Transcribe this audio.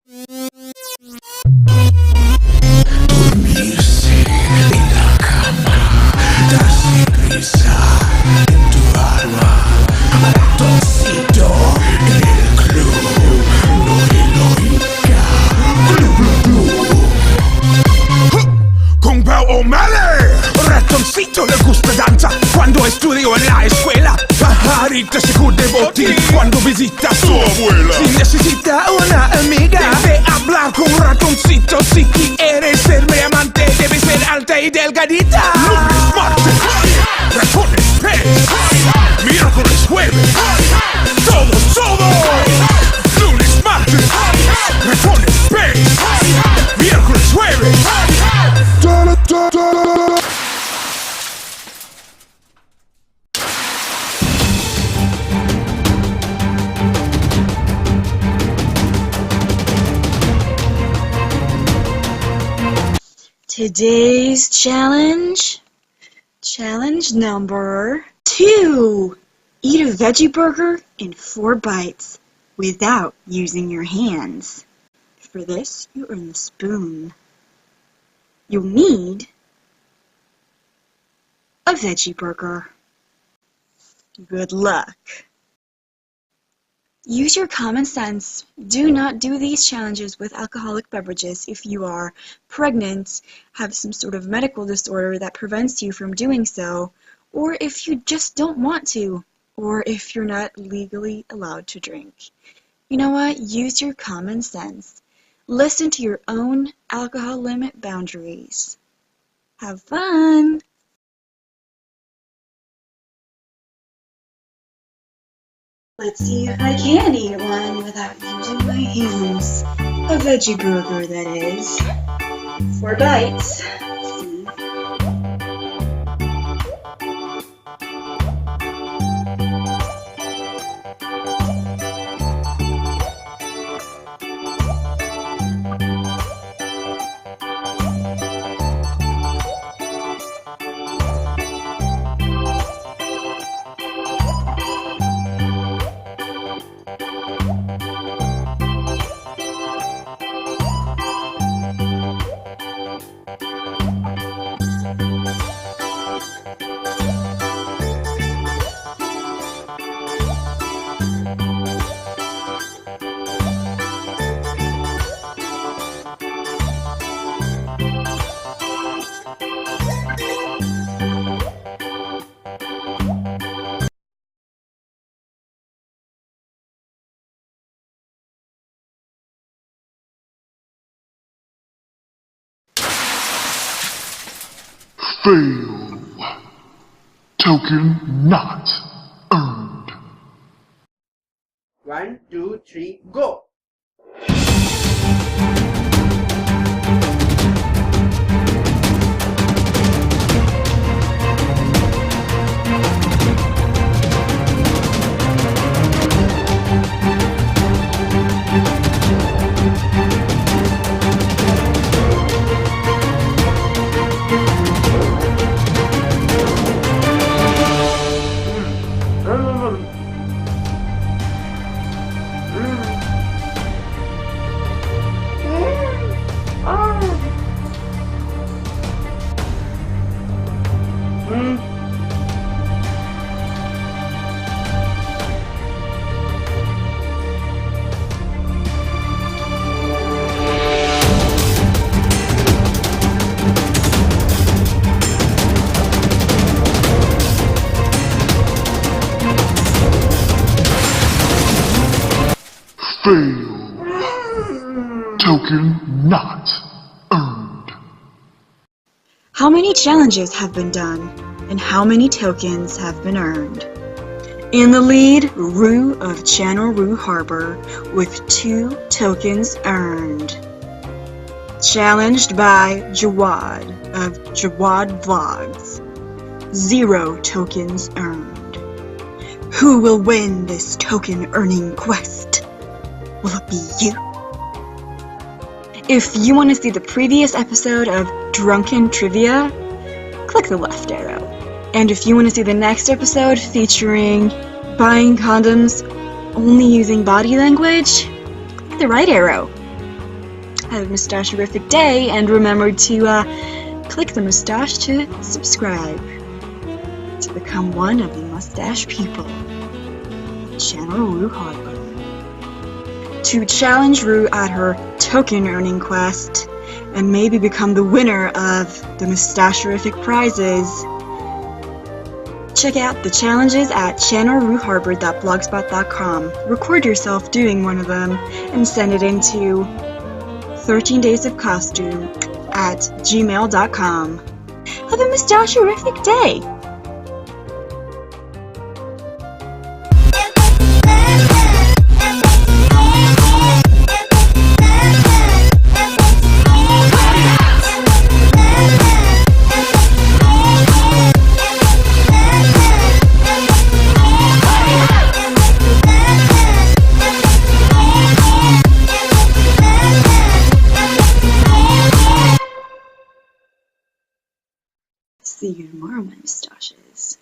Dormirse en la cama, darse prisa en tu alma, ratoncito en el club, no heroica, con Pau O'Malley, ratoncito le gusta danza cuando estudió en la escuela. Pajarito seguro de botín cuando visita a su abuela. Si necesita una amiga, debe hablar con ratoncito. Si quiere ser mi amante, debe ser alta y delgadita. Lunes, martes, ratones, pez. Miércoles, jueves, todo. Lunes, martes, ratones, pez. Miércoles, jueves. Today's challenge number 2. Eat a veggie burger in 4 bites without using your hands. For this, you earn the spoon. You'll need a veggie burger. Good luck. Use your common sense. Do not do these challenges with alcoholic beverages if you are pregnant, have some sort of medical disorder that prevents you from doing so, or if you just don't want to, or if you're not legally allowed to drink. You know what? Use your common sense. Listen to your own alcohol limit boundaries. Have fun! Let's see if I can eat one without using my hands. A veggie burger, that is. 4 bites. See? Fail. Token not earned. 1, 2, 3, go! Fail. Token not earned. How many challenges have been done, and how many tokens have been earned? In the lead, Roux of Channel Roux Harbour with 2 tokens earned. Challenged by Jawad of Jawad Vlogs, 0 tokens earned. Who will win this token earning quest? Will it be you? If you want to see the previous episode of Drunken Trivia, click the left arrow. And if you want to see the next episode featuring buying condoms only using body language, click the right arrow. Have a mustache-horrific day, and remember to click the mustache to subscribe to become one of the mustache people. Channel Roux Harbour. To challenge Roux at her token earning quest and maybe become the winner of the mustache-horrific prizes, check out the challenges at channelrouxharbor.blogspot.com. Record yourself doing one of them and send it into 13 Days of Costume at gmail.com. Have a mustache-horrific day! See you tomorrow, my mustaches.